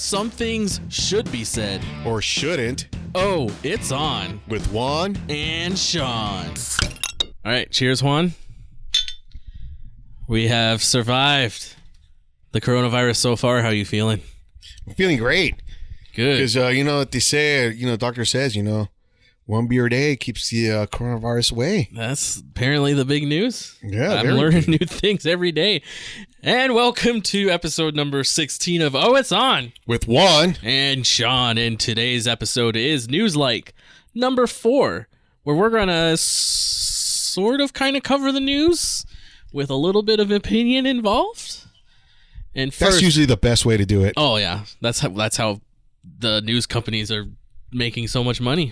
Some things should be said. Or shouldn't. Oh, it's on. With Juan and Sean. All right, cheers, Juan. We have survived the coronavirus so far. How are you feeling? I'm feeling great. Good. Because, you know what they say, doctor says, one beer a day keeps the coronavirus away. That's apparently the big news. Yeah. I'm learning new things every day. And welcome to episode number 16 of Oh, It's On. With Juan and Sean. And today's episode is Newslike number 4, where we're going to sort of kind of cover the news with a little bit of opinion involved. And first, that's usually the best way to do it. Oh, yeah. That's how the news companies are making so much money.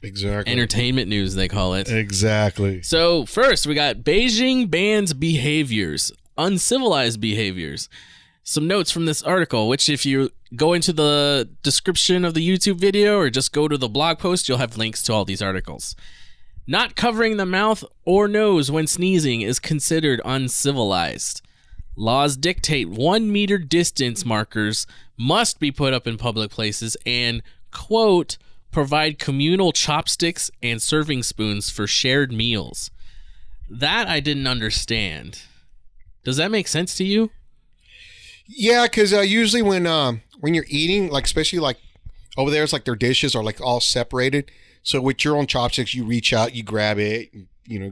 Exactly. Entertainment news, they call it. Exactly. So first, we got Beijing bans behaviors, uncivilized behaviors. Some notes from this article, which if you go into the description of the YouTube video or just go to the blog post, you'll have links to all these articles. Not covering the mouth or nose when sneezing is considered uncivilized. Laws dictate 1 meter distance markers must be put up in public places and, quote, provide communal chopsticks and serving spoons for shared meals. That I didn't understand. Does that make sense to you? Yeah, because usually when you're eating, like especially like over there, it's like their dishes are like all separated. So with your own chopsticks, you reach out, you grab it,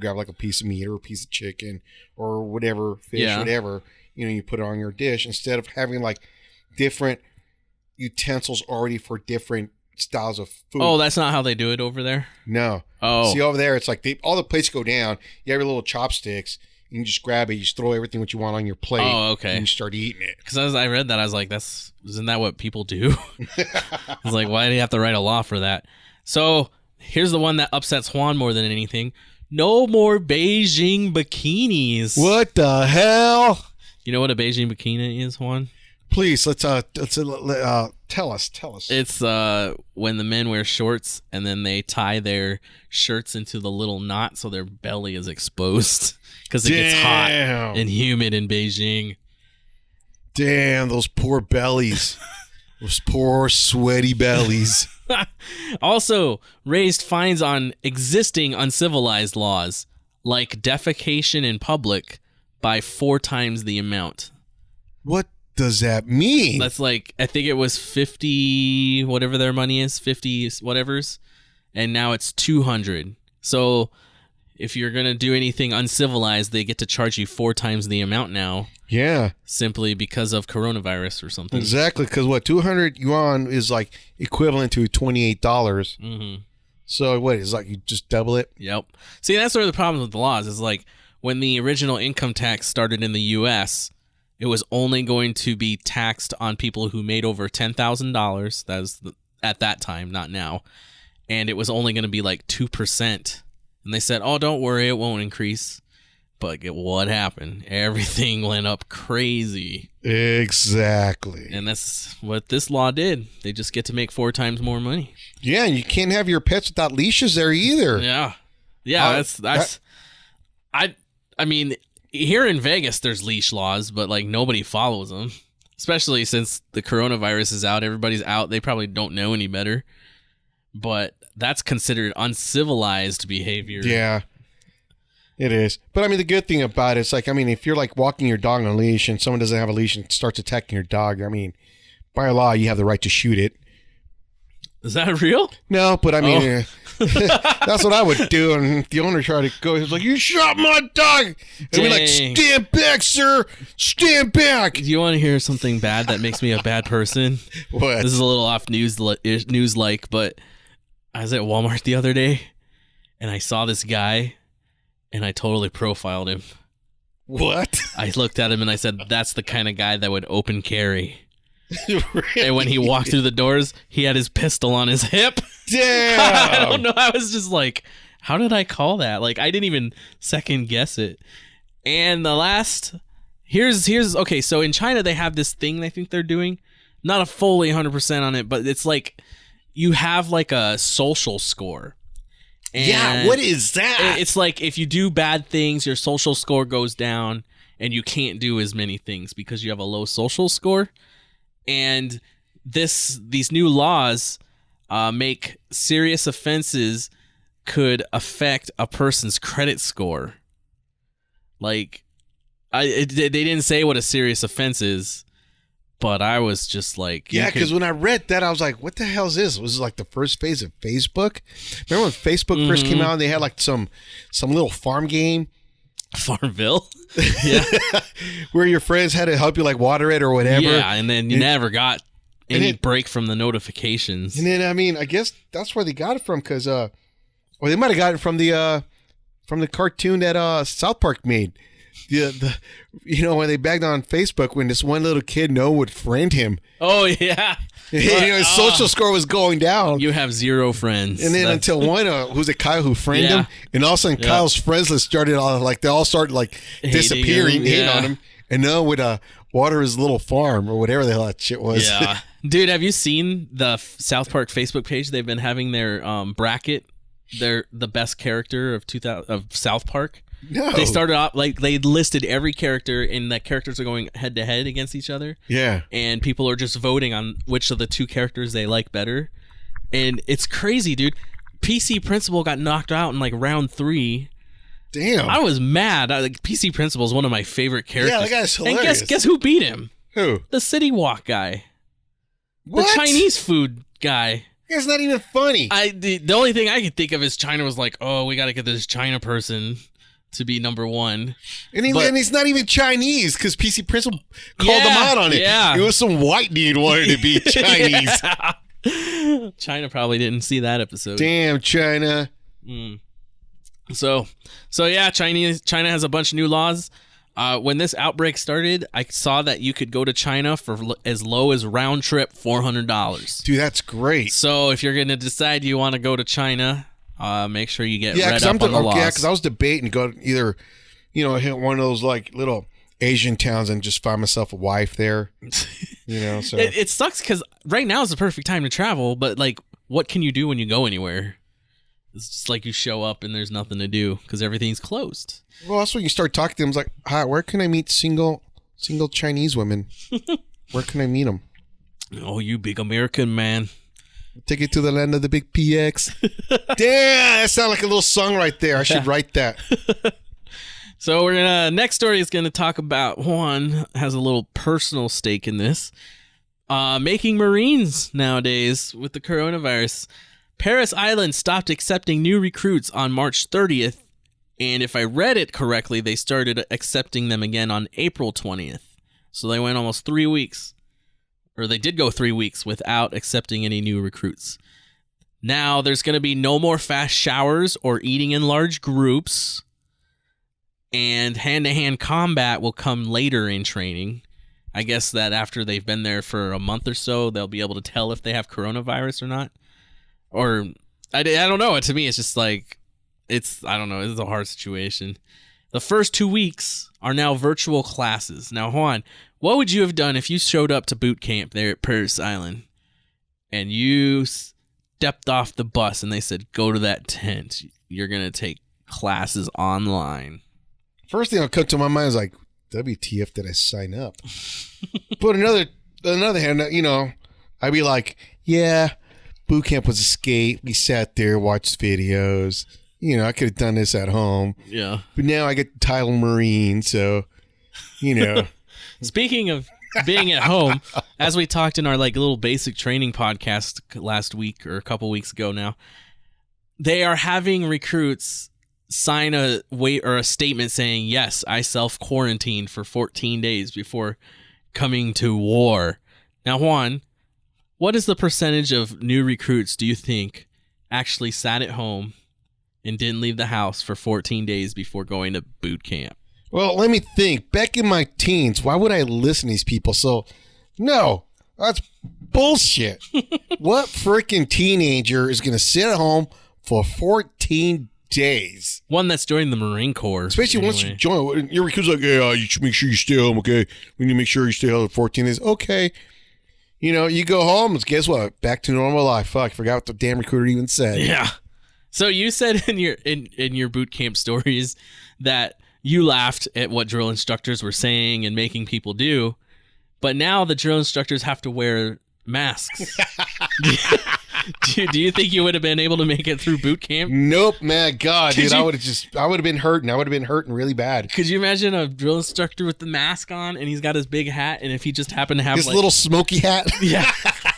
grab like a piece of meat or a piece of chicken or whatever, fish, whatever, you put it on your dish instead of having like different utensils already for different styles of food. Oh, that's not how they do it over there? No. Oh. See, over there, it's like all the plates go down. You have your little chopsticks. You can just grab it. You just throw everything what you want on your plate. Oh, okay. And you start eating it. Because as I read that, I was like, isn't that what people do? I was like, why do you have to write a law for that? So here's the one that upsets Juan more than anything. No more Beijing bikinis. What the hell? You know what a Beijing bikini is, Juan? Please, let's tell us. It's when the men wear shorts and then they tie their shirts into the little knot so their belly is exposed because it gets hot and humid in Beijing. Damn, those poor bellies. Those poor sweaty bellies. Also, raised fines on existing uncivilized laws like defecation in public by 4 times the amount. What does that mean? That's like, I think it was 50, whatever their money is, 50 whatevers, and now it's 200. So if you're going to do anything uncivilized, they get to charge you 4 times the amount now. Yeah. Simply because of coronavirus or something. Exactly, because 200 yuan is like equivalent to $28. Mm-hmm. So what, is like you just double it? Yep. See, that's sort of the problem with the laws is like when the original income tax started in the U.S., it was only going to be taxed on people who made over $10,000. That was at that time, not now. And it was only going to be like 2%. And they said, oh, don't worry, it won't increase. But what happened? Everything went up crazy. Exactly. And that's what this law did. They just get to make 4 times more money. Yeah, and you can't have your pets without leashes there either. Yeah. Yeah, I mean, here in Vegas, there's leash laws, but like nobody follows them. Especially since the coronavirus is out, everybody's out. They probably don't know any better. But that's considered uncivilized behavior. Yeah, it is. But I mean, the good thing about it is like, I mean, if you're like walking your dog on a leash and someone doesn't have a leash and starts attacking your dog, I mean, by law, you have the right to shoot it. Is that real? No, but I mean, that's what I would do. And if the owner tried to go, he's like, you shot my dog. And we're like, stand back, sir. Stand back. Do you want to hear something bad that makes me a bad person? What? This is a little off news-like, but I was at Walmart the other day, and I saw this guy, and I totally profiled him. What? I looked at him, and I said, that's the kind of guy that would open carry. Really? And when he walked through the doors, he had his pistol on his hip. Damn. I don't know. I was just like, how did I call that? Like, I didn't even second guess it. And the last, here's okay. So in China, they have this thing they think they're doing. Not a fully 100% on it, but it's like you have like a social score. And yeah, what is that? It's like if you do bad things, your social score goes down and you can't do as many things because you have a low social score. And these new laws make serious offenses could affect a person's credit score. Like, they didn't say what a serious offense is, but I was just like... Yeah, because when I read that, I was like, what the hell is this? Was it like the first phase of Facebook? Remember when Facebook first came out and they had like some little farm game? Farmville? Yeah. Where your friends had to help you like water it or whatever. Yeah, and then you never got any break from the notifications. And then, I mean, I guess that's where they got it from because... or they might have got it from the cartoon that South Park made. The when they bagged on Facebook when this one little kid Noah would friend him. Oh yeah, his social score was going down. You have 0 friends, and then until one who's it, Kyle, who friended him, and all of a sudden Kyle's friends list started they all started like disappearing, hating on him, and Noah would water his little farm or whatever the hell that shit was. Yeah, dude, have you seen the South Park Facebook page? They've been having their bracket. They're the best character of South Park. No. They started off like they listed every character, and the characters are going head to head against each other. Yeah, and people are just voting on which of the 2 characters they like better, and it's crazy, dude. PC Principal got knocked out in like round 3. Damn, I was mad. PC Principal is one of my favorite characters. Yeah, that guy's hilarious. And guess who beat him? Who? The City Walk guy. What? The Chinese food guy. It's not even funny. The only thing I could think of is China was like, oh, we got to get this China person to be number 1. And he's not even Chinese because PC Principal called him out on it. Yeah. It was some white dude wanted to be Chinese. Yeah. China probably didn't see that episode. Damn, China. So yeah, China has a bunch of new laws. When this outbreak started, I saw that you could go to China for as low as round trip $400. Dude, that's great. So if you're going to decide you want to go to China, make sure you get read up on the laws. Yeah, because I was debating to go either, hit one of those like little Asian towns and just find myself a wife there. So it sucks because right now is the perfect time to travel, but like, what can you do when you go anywhere? It's just like you show up and there's nothing to do because everything's closed. Well, that's when you start talking to them. It's like, hi, where can I meet single Chinese women? Where can I meet them? Oh, you big American man. Take it to the land of the big PX. Damn, that sounds like a little song right there. I should write that. So next story is gonna talk about Juan has a little personal stake in this. Making Marines nowadays with the coronavirus. Paris Island stopped accepting new recruits on March 30th, and if I read it correctly, they started accepting them again on April 20th. So they went almost 3 weeks. Or they did go 3 weeks without accepting any new recruits. Now, there's going to be no more fast showers or eating in large groups. And hand-to-hand combat will come later in training. I guess that after they've been there for a month or so, they'll be able to tell if they have coronavirus or not. Or, I don't know. To me, it's just like, I don't know. It's a hard situation. The first 2 weeks are now virtual classes. Now, Juan, what would you have done if you showed up to boot camp there at Paris Island and you stepped off the bus and they said, go to that tent. You're going to take classes online. First thing that come to my mind is like, WTF did I sign up? But on the other hand, I'd be like, yeah, boot camp was a skate. We sat there, watched videos. I could have done this at home. Yeah. But now I get the title Marine, so, Speaking of being at home, as we talked in our like little basic training podcast last week or a couple weeks ago now, they are having recruits sign a statement saying, yes, I self-quarantined for 14 days before coming to war. Now, Juan, what is the percentage of new recruits do you think actually sat at home and didn't leave the house for 14 days before going to boot camp? Well, let me think. Back in my teens, why would I listen to these people? So, no, that's bullshit. What freaking teenager is going to sit at home for 14 days? One that's joining the Marine Corps. Especially once you join. Your recruit's like, yeah, you should make sure you stay home, okay? We need to make sure you stay home for 14 days. Okay. You go home, and guess what? Back to normal life. Fuck, I forgot what the damn recruiter even said. Yeah. So you said in your boot camp stories that you laughed at what drill instructors were saying and making people do, but now the drill instructors have to wear masks. Do you think you would have been able to make it through boot camp? Nope, man. God, dude, I would have been hurting. I would have been hurting really bad. Could you imagine a drill instructor with the mask on and he's got his big hat, and if he just happened to have his little smoky hat? Yeah.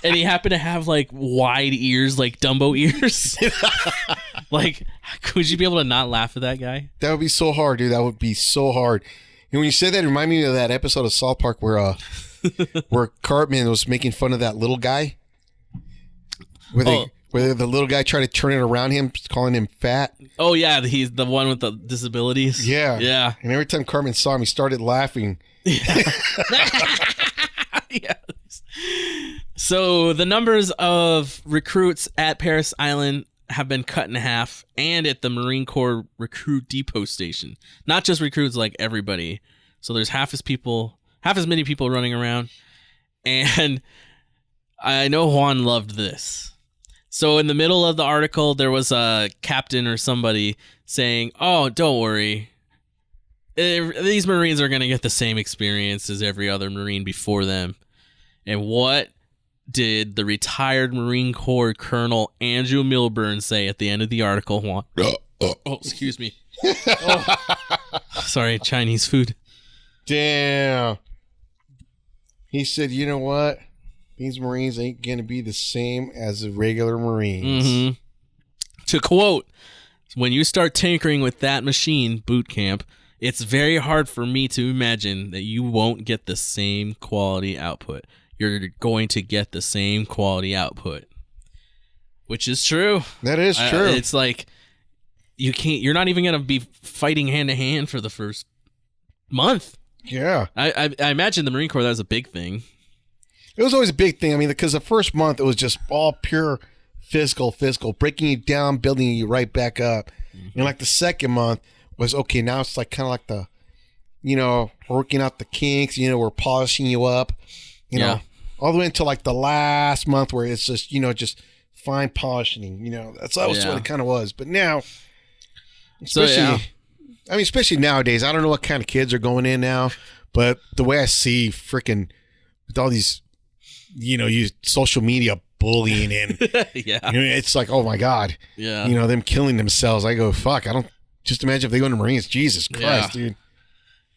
And he happened to have like wide ears, like Dumbo ears. Like, could you be able to not laugh at that guy? That would be so hard, dude. That would be so hard. And when you said that, it reminded me of that episode of South Park where Cartman was making fun of that little guy. Where the little guy tried to turn it around him, calling him fat. Oh, yeah. He's the one with the disabilities. Yeah. Yeah. And every time Cartman saw him, he started laughing. Yeah. So the numbers of recruits at Parris Island have been cut in half, and at the Marine Corps Recruit Depot Station. Not just recruits, like everybody. So there's half as many people running around. And I know Juan loved this. So in the middle of the article, there was a captain or somebody saying, "Oh, don't worry. These Marines are going to get the same experience as every other Marine before them." And what did the retired Marine Corps Colonel Andrew Milburn say at the end of the article, Juan? Oh, excuse me. Oh. Sorry, Chinese food. Damn. He said, "You know what? These Marines ain't going to be the same as the regular Marines." Mm-hmm. To quote, "When you start tinkering with that machine, boot camp, it's very hard for me to imagine that you won't get the same quality output. You're going to get the same quality output." Which is true. That is true. It's like you're not even going to be fighting hand to hand for the first month. Yeah. I imagine the Marine Corps, that was a big thing. It was always a big thing. I mean, because the first month, it was just all pure physical, breaking you down, building you right back up. Mm-hmm. And like the second month was, okay, now it's like kind of like the, working out the kinks, we're polishing you up, know, all the way until like the last month where it's just, just fine polishing, that's always what it kind of was. But now, especially nowadays, I don't know what kind of kids are going in now, but the way I see freaking with all these, you social media bullying and it's like, oh my God, them killing themselves. I go, fuck, I don't just imagine if they go into Marines. Jesus Christ, dude.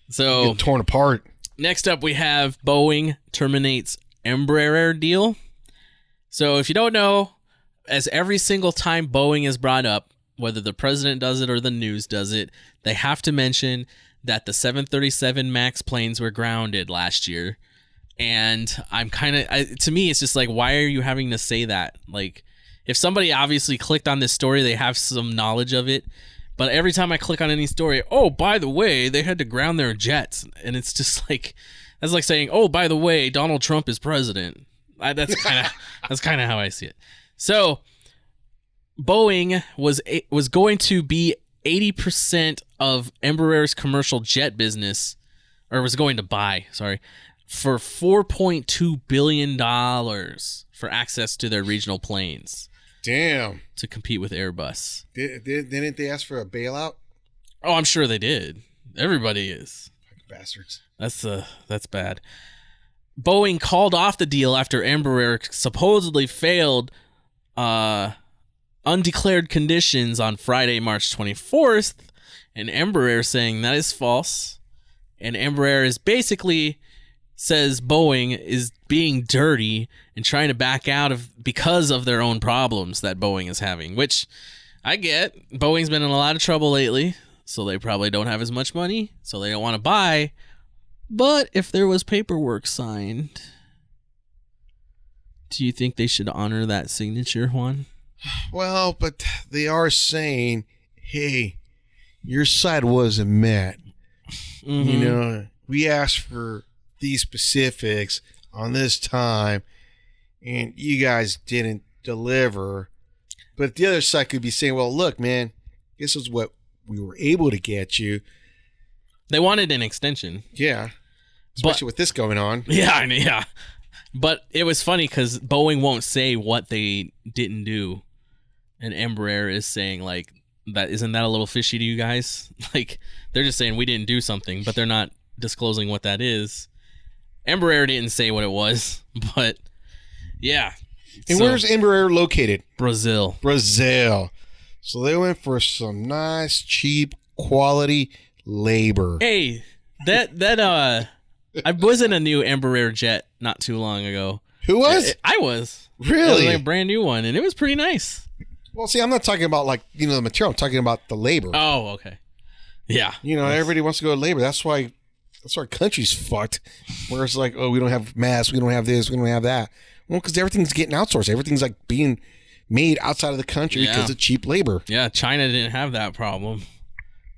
So get torn apart. Next up, we have Boeing terminates Embraer deal. So if you don't know, as every single time Boeing is brought up, whether the president does it or the news does it, they have to mention that the 737 MAX planes were grounded last year. And I'm to me, it's just like, why are you having to say that? Like, if somebody obviously clicked on this story, they have some knowledge of it. But every time I click on any story, oh, by the way, they had to ground their jets. And it's just like, that's like saying, oh, by the way, Donald Trump is president. That's kind of how I see it. So Boeing was going to be 80% of Embraer's commercial jet business, or was going to buy, for $4.2 billion for access to their regional planes. Damn. To compete with Airbus. Didn't they ask for a bailout? Oh, I'm sure they did. Everybody is. Bastards. That's bad. Boeing called off the deal after Embraer supposedly failed undeclared conditions on Friday, March 24th, and Embraer saying that is false. And Embraer is basically says Boeing is being dirty and trying to back out of because of their own problems that Boeing is having, which I get. Boeing's been in a lot of trouble lately, so they probably don't have as much money, so they don't want to buy. But if there was paperwork signed, do you think they should honor that signature, Juan? Well, but they are saying, hey, your side wasn't met. Mm-hmm. We asked for these specifics on this time, and you guys didn't deliver. But the other side could be saying, well, look, man, this is what we were able to get you. They wanted an extension. Yeah. Especially with this going on. Yeah. But it was funny because Boeing won't say what they didn't do. And Embraer is saying, like, that isn't that a little fishy to you guys? Like, they're just saying we didn't do something, but they're not disclosing what that is. Embraer didn't say what it was, but Yeah. And So, where's Embraer located? Brazil? Brazil. So they went for some nice, cheap, quality labor. Hey, I was in a new Embraer jet not too long ago. Who was? I was. Really? It was like a brand new one, and it was pretty nice. Well, see, I'm not talking about like, the material. I'm talking about the labor. Oh, okay. Yeah. Everybody wants to go to labor. That's why our country's fucked. Where it's like, oh, we don't have masks, we don't have this, we don't have that. Well, because everything's getting outsourced. Everything's like being made outside of the country because of cheap labor. Yeah, China didn't have that problem.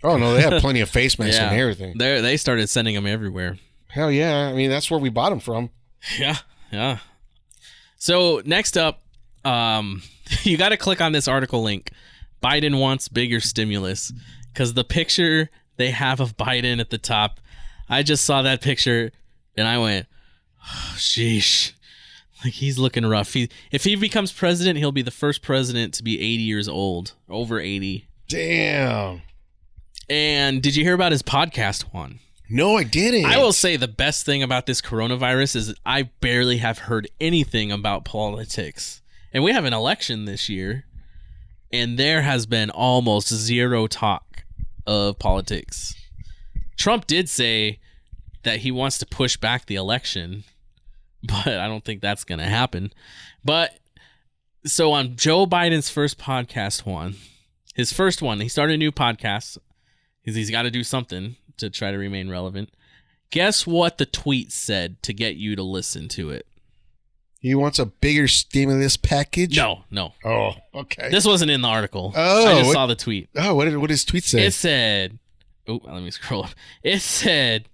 Oh no, they have plenty of face masks and everything. They started sending them everywhere. Hell yeah! I mean, that's where we bought them from. Yeah. So next up, you got to click on this article link. Biden wants bigger stimulus, because the picture they have of Biden at the top, I just saw that picture and I went, oh, sheesh. Like, he's looking rough. If he becomes president, he'll be the first president to be 80 years old, over 80. Damn. And did you hear about his podcast, Juan? No, I didn't. I will say the best thing about this coronavirus is I barely have heard anything about politics. And we have an election this year, and there has been almost zero talk of politics. Trump did say that he wants to push back the election, but I don't think that's going to happen. But so on Joe Biden's first podcast, his first one, he started a new podcast because he's got to do something to try to remain relevant. Guess what the tweet said to get you to listen to it? He wants a bigger stimulus package? No. Oh, okay. This wasn't in the article. Oh, I just saw the tweet. Oh, what did his tweet say? It said, let me scroll up. It said,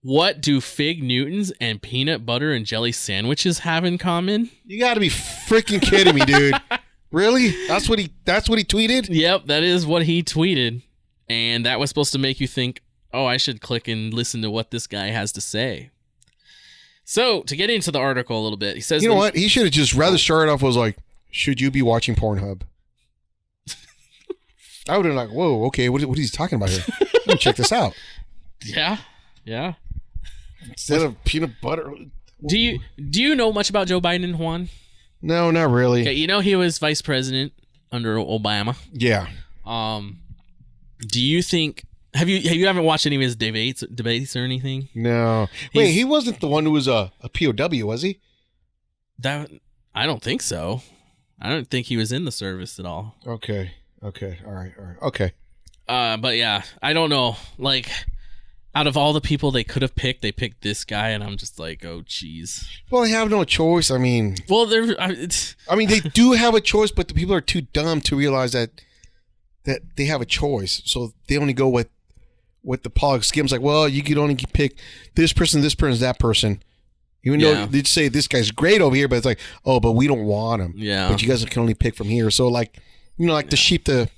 what do Fig Newtons and peanut butter and jelly sandwiches have in common? You got to be freaking kidding me, dude. Really? That's what he tweeted? Yep, that is what he tweeted. And that was supposed to make you think, oh, I should click and listen to what this guy has to say. So, to get into the article a little bit, he says... You know what? He should have just rather started off was like, should you be watching Pornhub? I would have like, whoa, okay, what is he talking about here? Let me check this out. Yeah. Instead of peanut butter. Do you know much about Joe Biden, Juan? No, not really. Okay, he was vice president under Obama. Yeah. Do you think... Have you haven't watched any of his debates or anything? No. Wait, he wasn't the one who was a POW, was he? I don't think so. I don't think he was in the service at all. Okay. All right. Okay. But yeah, I don't know. Like, out of all the people they could have picked, they picked this guy, and I'm just like, oh, jeez. Well, they have no choice. I mean, they do have a choice, but the people are too dumb to realize that they have a choice, so they only go with the politics schemes. Like, well, you could only pick this person, that person. Even though they'd say this guy's great over here, but it's like, oh, but we don't want him. Yeah. But you guys can only pick from here. So like, the sheep the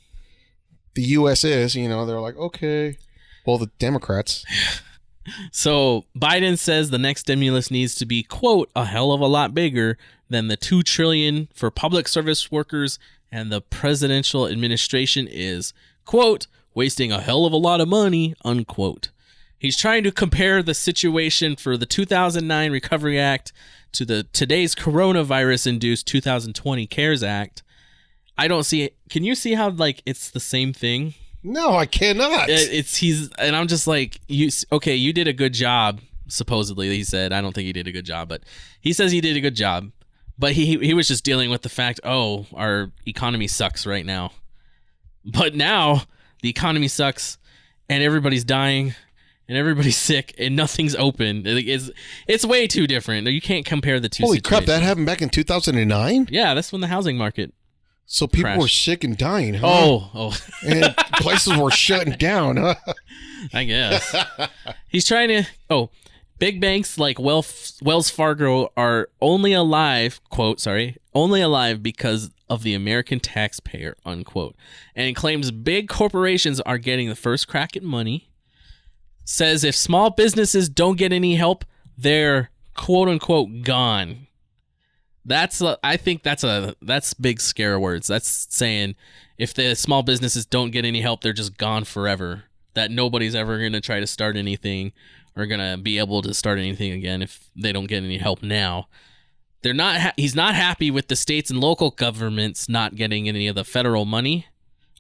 U.S. is, they're like, okay. Well, the Democrats. So Biden says the next stimulus needs to be, quote, a hell of a lot bigger than the $2 trillion for public service workers, and the presidential administration is, quote, wasting a hell of a lot of money, unquote. He's trying to compare the situation for the 2009 Recovery Act to today's coronavirus-induced 2020 CARES Act. I don't see it. Can you see how, like, it's the same thing? No, I cannot. And I'm just like, you did a good job, supposedly, he said. I don't think he did a good job, but he says he did a good job. But he was just dealing with the fact, oh, our economy sucks right now. But now the economy sucks and everybody's dying and everybody's sick and nothing's open. It's way too different. You can't compare the two Holy situations. crap, that happened back in 2009? Yeah, that's when the housing market So people crashed. were sick and dying, huh? Oh. And places were shutting down, huh? I guess. He's trying to... Big banks like Wells Fargo are only alive because of the American taxpayer, unquote. And claims big corporations are getting the first crack at money. Says if small businesses don't get any help, they're, quote unquote, gone. I think that's big scare words. That's saying if the small businesses don't get any help, they're just gone forever. That nobody's ever going to try to start anything or going to be able to start anything again if they don't get any help now. he's not happy with the states and local governments not getting any of the federal money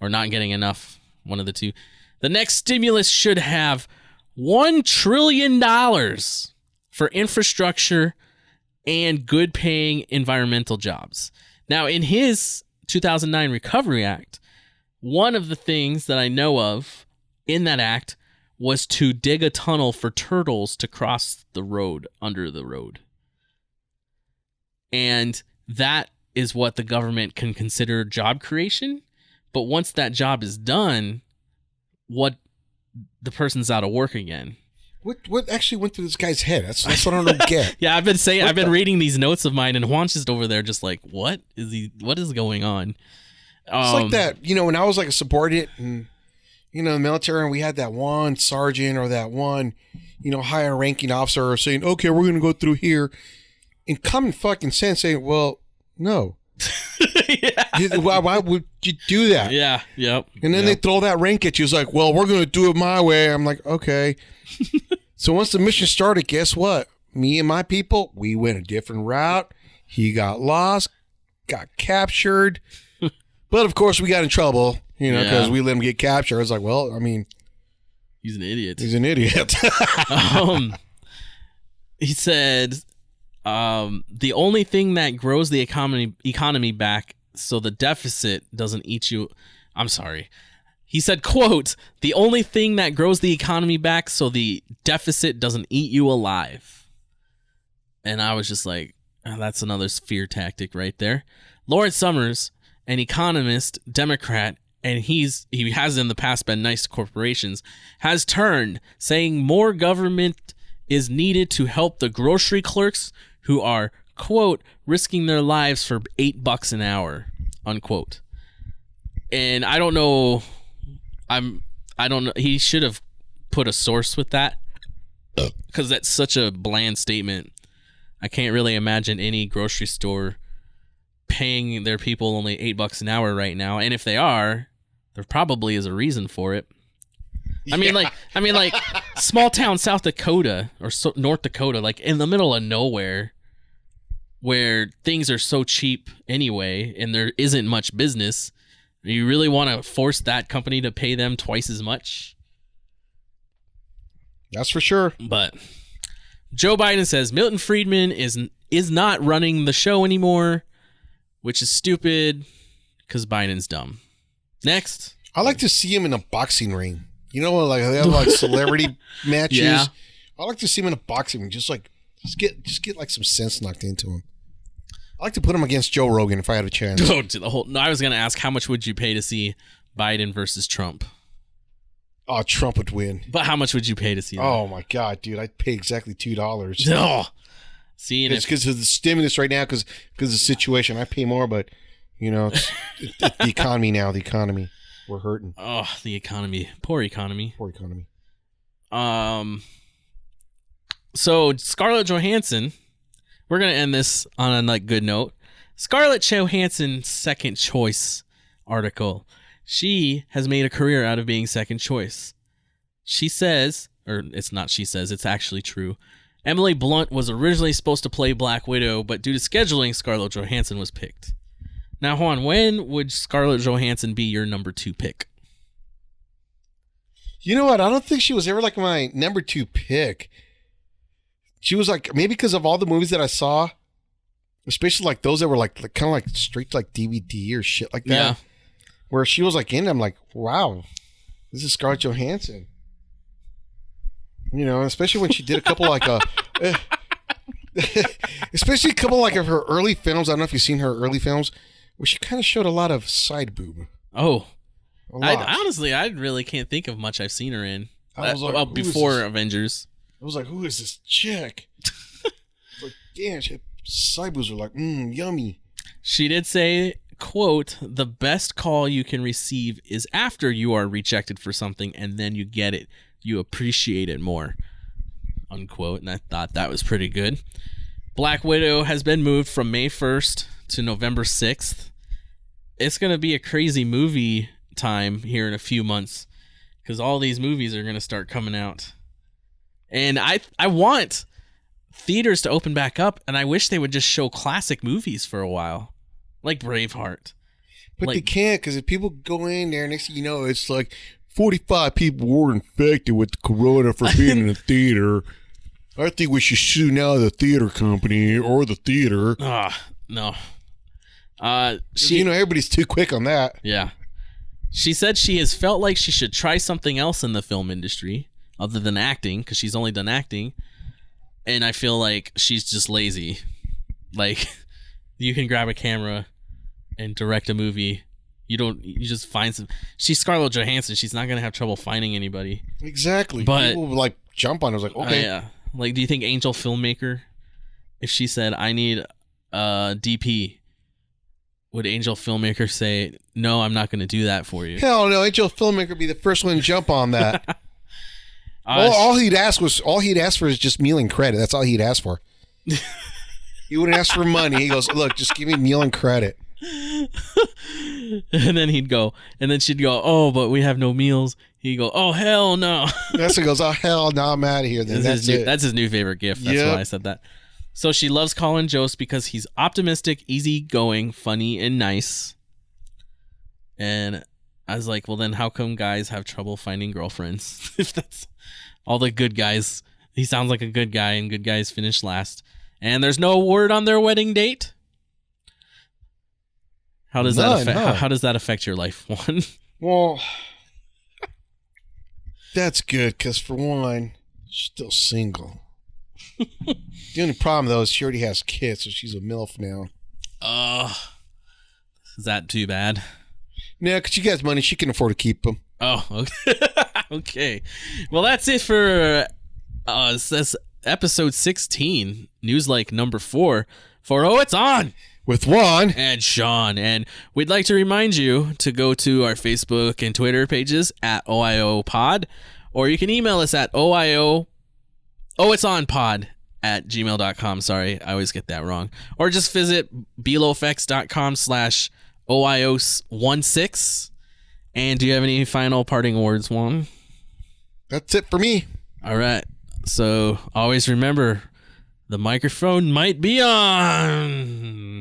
or not getting enough, one of the two. The next stimulus should have $1 trillion for infrastructure and good paying environmental jobs. Now, in his 2009 Recovery Act, one of the things that I know of in that act was to dig a tunnel for turtles to cross the road under the road. And that is what the government can consider job creation. But once that job is done, the person's out of work again. What actually went through this guy's head? That's what I don't get. Yeah, I've been reading these notes of mine, and Juan's just over there just like, what is going on? It's like that, when I was like a subordinate and, the military, and we had that one sergeant or that one, higher ranking officer saying, okay, we're going to go through here. In common fucking sense, saying, well, no. Yeah. Why would you do that? Yeah, yep. And then they throw that rank at you. It's like, well, we're going to do it my way. I'm like, okay. So once the mission started, guess what? Me and my people, we went a different route. He got lost, got captured. But, of course, we got in trouble, because we let him get captured. I was like, well, I mean. He's an idiot. He said... the only thing that grows the economy back so the deficit doesn't eat you. I'm sorry. He said, quote, the only thing that grows the economy back so the deficit doesn't eat you alive. And I was just like, oh, that's another fear tactic right there. Lawrence Summers, an economist, Democrat, and he has in the past been nice to corporations, has turned, saying more government is needed to help the grocery clerks who are, quote, risking their lives for $8 an hour, unquote. And I don't know. I don't know. He should have put a source with that, because that's such a bland statement. I can't really imagine any grocery store paying their people only $8 an hour right now. And if they are, there probably is a reason for it. I mean, like small town South Dakota or North Dakota, like in the middle of nowhere, where things are so cheap anyway, and there isn't much business. You really want to force that company to pay them twice as much? That's for sure. But Joe Biden says Milton Friedman is not running the show anymore, which is stupid because Biden's dumb. Next, I like to see him in a boxing ring. Like they have like celebrity matches. Yeah. I like to see him in a boxing ring, just get like some sense knocked into him. I like to put him against Joe Rogan if I had a chance. I was gonna ask, how much would you pay to see Biden versus Trump? Oh, Trump would win. But how much would you pay to see that? Oh my God, dude, I'd pay exactly $2. Oh, see, it's because of the stimulus right now, because of the situation. I pay more, but it's the economy now. The economy. We're hurting. Oh, the economy. Poor economy. Poor economy. So Scarlett Johansson, we're gonna end this on a good note. Scarlett Johansson's second choice article. She has made a career out of being second choice. She says, or it's not she says, it's actually true. Emily Blunt was originally supposed to play Black Widow, but due to scheduling, Scarlett Johansson was picked. Now, Juan, when would Scarlett Johansson be your number 2 pick? You know what? I don't think she was ever like my number 2 pick. She was like, maybe because of all the movies that I saw, especially like those that were like kind of like straight to like DVD or shit like that. Yeah. Where she was like in, I'm like, wow, this is Scarlett Johansson. Especially when she did a couple like especially a couple like of her early films. I don't know if you've seen her early films, where she kind of showed a lot of side boob. Oh, I really can't think of much I've seen her in. Before Avengers. I was like, who is this chick? Like, damn, she had side boobs were like, yummy. She did say, quote, the best call you can receive is after you are rejected for something and then you get it. You appreciate it more, unquote. And I thought that was pretty good. Black Widow has been moved from May 1st to November 6th. It's going to be a crazy movie time here in a few months because all these movies are going to start coming out. And I want theaters to open back up, and I wish they would just show classic movies for a while, like Braveheart. But Like- they can't, because if people go in there, next thing you know, it's like 45 people were infected with the corona for being in the theater. I think we should sue now the theater company or the theater. No. Everybody's too quick on that. Yeah. She said she has felt like she should try something else in the film industry other than acting, because she's only done acting. And I feel like she's just lazy. Like, you can grab a camera and direct a movie. You just find some. She's Scarlett Johansson. She's not going to have trouble finding anybody. Exactly. But- people would like jump on it. I was like, okay. Yeah. Like, do you think Angel Filmmaker, if she said, I need a DP, would Angel Filmmaker say, no, I'm not going to do that for you? Hell no, Angel Filmmaker would be the first one to jump on that. All he'd ask for is just meal and credit. That's all he'd ask for. He wouldn't ask for money. He goes, look, just give me meal and credit. And then she'd go, oh, but we have no meals. He'd go, oh, hell no. That's what goes, oh, hell no, I'm out of here. Then that's it. That's his new favorite gift. That's why I said that. So she loves Colin Jost because he's optimistic, easygoing, funny, and nice. And I was like, well, then how come guys have trouble finding girlfriends? If that's all the good guys. He sounds like a good guy, and good guys finish last. And there's no word on their wedding date. How does how does that affect your life, Juan? Well, that's good, because for one, she's still single. The only problem, though, is she already has kids, so she's a MILF now. Is that too bad? No, because she gets money. She can afford to keep them. Oh, okay. Okay. Well, that's it for this episode 16, Newslike number 4 for Oh, It's On! With Juan And Sean. And we'd like to remind you to go to our Facebook and Twitter pages at OIOpod, or you can email us at OIT'sOnPod@gmail.com. Sorry, I always get that wrong. Or just visit belofx.com/OIO16. And do you have any final parting words, Juan? that's it for me. All right. So always remember, the microphone might be on.